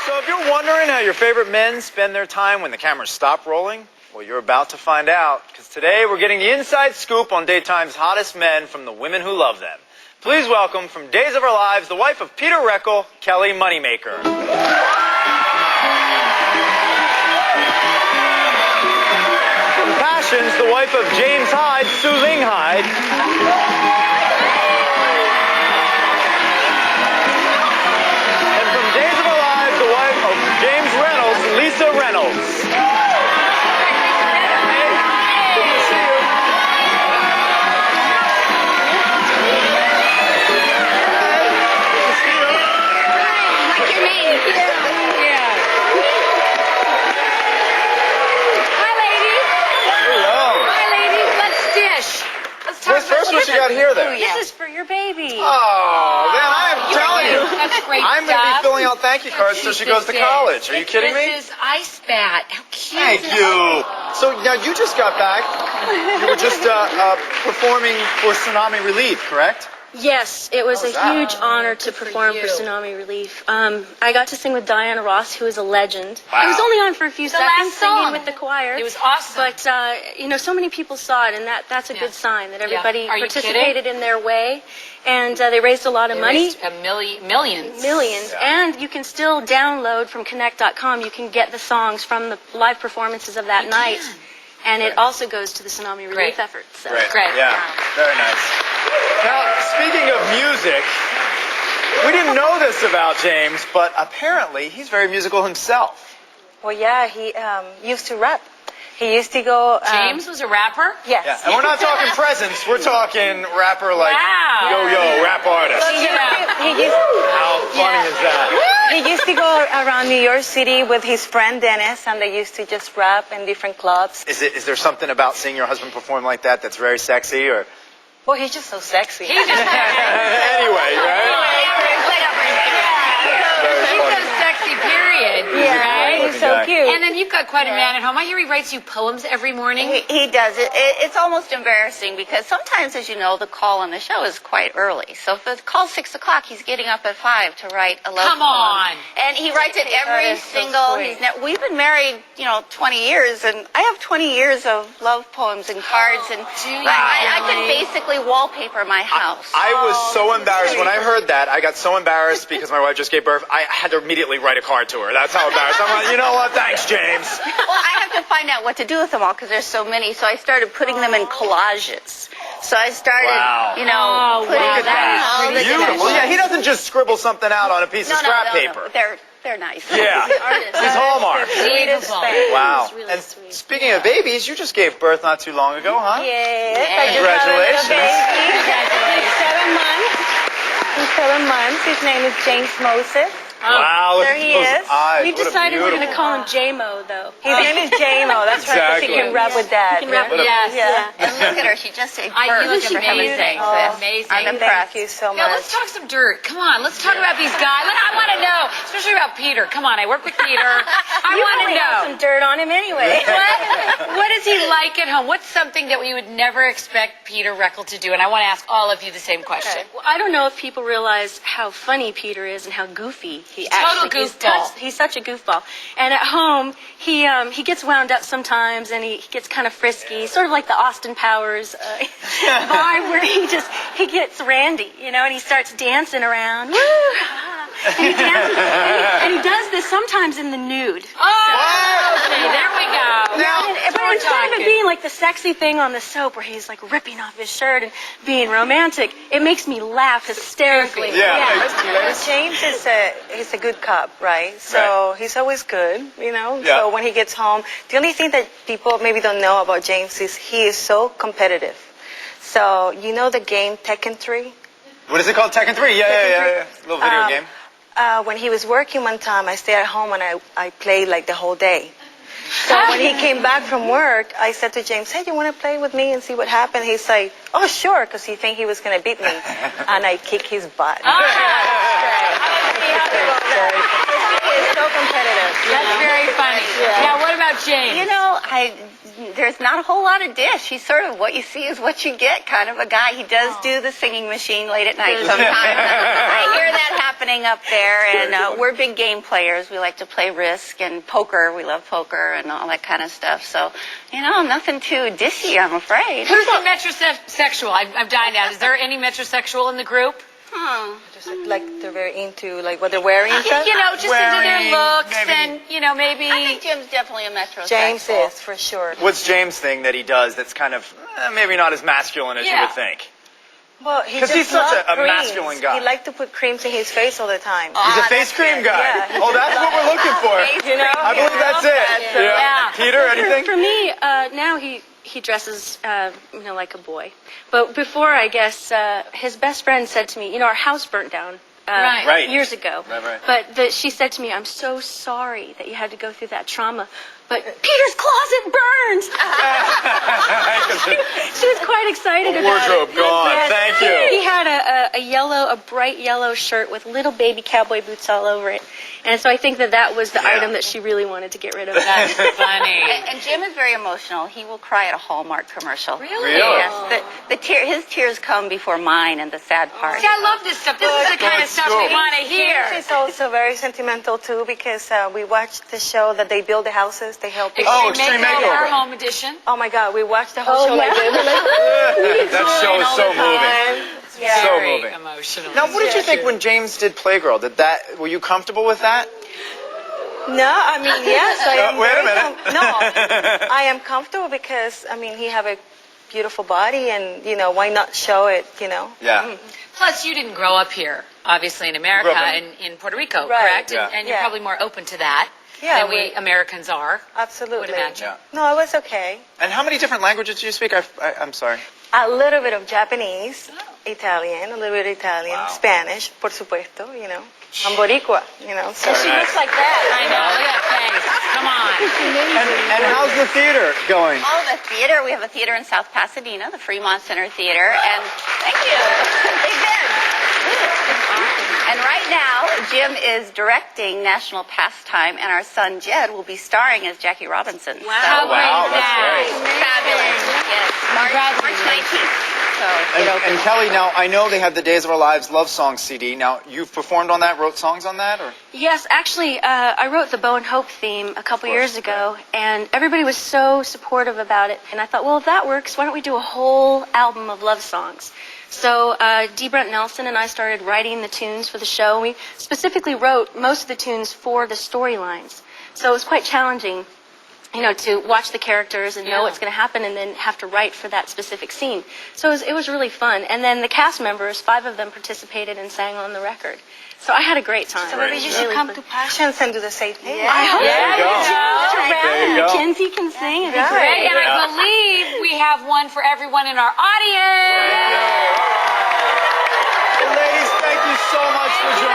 So if you're wondering how your favorite men spend their time when the cameras stop rolling, well, you're about to find out, because today we're getting the inside scoop on daytime's hottest men from the women who love them. Please welcome, from Days of Our Lives, the wife of Peter Reckell, Kelly Moneymaker. From Passions, the wife of James Hyde, Su Ling Hyde. James Reynolds, Lisa Reynolds. What's your name? Yeah. Hi, ladies. Hello. Hi, ladies. Let's dish. Let's talk First, what you got here, then? This is for your baby. Oh, man, I am telling you. That's great I'm going to be filling out thank you cards so she goes to college. Are you kidding me? This is Ice Bat. How cute. Thank you. So now you just got back. You were just performing for Tsunami Relief, correct? Yes, it was How was a that? huge honor to perform for Tsunami Relief. I got to sing with Diana Ross, who is a legend. Wow. I was only on for a few seconds last song. singing with the choir. It was awesome. But, so many people saw it, and that's a good sign that everybody Are you participated in their way. And they raised a lot of money. Millions. Millions. Yeah. And you can still download from Connect.com. You can get the songs from the live performances of that night. And it also goes to the Tsunami Relief effort. So. Great. Yeah, very nice. Now, speaking of music, we didn't know this about James, but apparently he's very musical himself. Well, yeah, he used to rap. He used to go... James was a rapper? Yes. Yeah, and we're not talking presents, we're talking rapper like Wow. yo-yo, rap artist. How funny is that? He used to go around New York City with his friend Dennis, and they used to just rap in different clubs. Is there something about seeing your husband perform like that that's very sexy, or? Well, he's just so sexy. Anyway, right? He's so sexy, period. Yeah, he's so guy. cute. And then you've got quite a man at home. I hear he writes you poems every morning. He does it. It's almost embarrassing because sometimes, as you know, the call on the show is quite early. So if the call's 6 o'clock, he's getting up at 5 to write a love Come poem. on. And he writes it every is so single. sweet. We've been married, 20 years, and I have 20 years of love poems and cards, and Do you I can really? basically wallpaper my house. I was so embarrassed when I heard that. I got so embarrassed because my wife just gave birth. I had to immediately write a card to her. That's how embarrassed. I'm like, you know what? Thanks, James. Well, I have to find out what to do with them all because there's so many. So I started putting them in collages. So I started, Wow. putting Wow, them that all is the Beautiful. Yeah, he doesn't just scribble something out on a piece of scrap paper. They're nice. Yeah, he's Hallmark. Beautiful. Wow. really And sweet. speaking of babies, you just gave birth not too long ago, huh? Yes, I just had a little baby. He's 7 months. His name is James Moses. Wow, look There at he those is. eyes. We What a decided we're going to beautiful- call him J-Mo, though. His name is J-Mo. That's right, because he Exactly. can rap with Dad. He can rap yeah? with Yes. Yeah. And look at her. She just gave I birth. look for heaven's amazing. sake. Oh, amazing. I'm impressed. Thank you so Now, much. let's talk some dirt. Come on, let's talk about these guys. I want to know, especially about Peter. Come on, I work with Peter. I You want to probably have know. some dirt on him anyway. What is he like at home? What's something that we would never expect Peter Reckell to do? And I want to ask all of you the same question. Well, I don't know if people realize how funny Peter is and how goofy he Total actually is. goofball. He's such a goofball. And at home, he gets wound up sometimes, and he gets kind of frisky, sort of like the Austin Powers vibe, where he gets randy, and he starts dancing around. Woo! And he dances, and he does this sometimes in the nude. Oh, okay, there we go. But we're instead of talking. it being like the sexy thing on the soap where he's like ripping off his shirt and being romantic, it makes me laugh hysterically. Yeah. James he's a good cop, right? So he's always good, Yeah. So when he gets home, the only thing that people maybe don't know about James is he is so competitive. So you know the game Tekken 3? What is it called? Tekken 3? Yeah. Little video game. When he was working one time, I stayed at home and I played like the whole day. So when he came back from work, I said to James, hey, you want to play with me and see what happened? He's like, oh, sure, because he think he was going to beat me. And I kick his butt. He is so competitive. That's very funny. Yeah. Now, what about James? there's not a whole lot of dish. He's sort of what you see is what you get kind of a guy. He does do the singing machine late at night sometimes. I hear that happening up there, and we're big game players. We like to play Risk and poker. We love poker and all that kind of stuff. So, nothing too dishy, I'm afraid. Who's the metrosexual? I'm dying out. Is there any metrosexual in the group? Just like they're very into like what they're wearing and stuff. Just into their looks maybe. and, maybe. I think Jim's definitely a metrosexual. James is for sure. What's James' thing that he does that's kind of maybe not as masculine as you would think? Well, he 'Cause just he's such loved a creams. masculine guy. He liked to put creams in his face all the time. He's a face cream guy. Yeah. Oh, that's what we're looking for. I believe that's it. Yeah. Peter, anything? For me, now he dresses, like a boy. But before, I guess, his best friend said to me, our house burnt down. Right. Years ago. Right. But she said to me, I'm so sorry that you had to go through that trauma. But Peter's closet burned! She was quite excited about Wardrobe it. gone. Yes. Thank you. He had a bright yellow shirt with little baby cowboy boots all over it. And so I think that was the item that she really wanted to get rid of. That's funny. And Jim is very emotional. He will cry at a Hallmark commercial. Really? Yes. His tears come before mine and the sad part. See, I love this stuff. This is the kind of stuff we want to hear. James is also very sentimental too because we watched the show that they build the houses. They help people. Extreme Makeover, Makeover. Home Edition. Oh my God, we watched the whole show like this. We're like, That show is so moving. Yeah. So Very moving. emotional. Now, what did you think when James did Playgirl? Were you comfortable with that? No, I mean, yes, I am. Wait a very minute. No, I am comfortable because, he have a beautiful body and, why not show it, Yeah. Plus, you didn't grow up here, obviously in America, Grew up in Puerto Rico, Right. correct? Yeah. And you're Yeah. probably more open to that Yeah, than we Americans are. Absolutely. Would imagine. Yeah. No, it was okay. And how many different languages do you speak? I'm sorry. A little bit of Japanese, Italian, a little bit of Italian, Wow. Spanish, por supuesto, I'm Boricua, so. She looks like that. I know. Look at that face. Come on. And how's the theater going? Oh, the theater. We have a theater in South Pasadena, the Fremont Center Theater. And thank you. Big Ben. And right now, Jim is directing National Pastime, and our son Jed will be starring as Jackie Robinson. Wow. How great is that's that? great. Fabulous. Yes. March 19th. So And Kelly, now I know they have the Days of Our Lives Love Song CD. Now, you've performed on that, wrote songs on that? Or? Yes, actually, I wrote the Bo and Hope theme a couple years ago, and everybody was so supportive about it. And I thought, well, if that works, why don't we do a whole album of love songs? So D. Brent Nelson and I started writing the tunes for the show. We specifically wrote most of the tunes for the storylines. So it was quite challenging, to watch the characters and know what's going to happen and then have to write for that specific scene. So it was really fun. And then the cast members, 5 of them participated and sang on the record. So I had a great time. So maybe you should come to Passions and do the same thing. I hope There you go. There you go. Mackenzie can sing. It'd be Yeah. great. And I believe we have one for everyone in our audience. Ladies, thank you so much for joining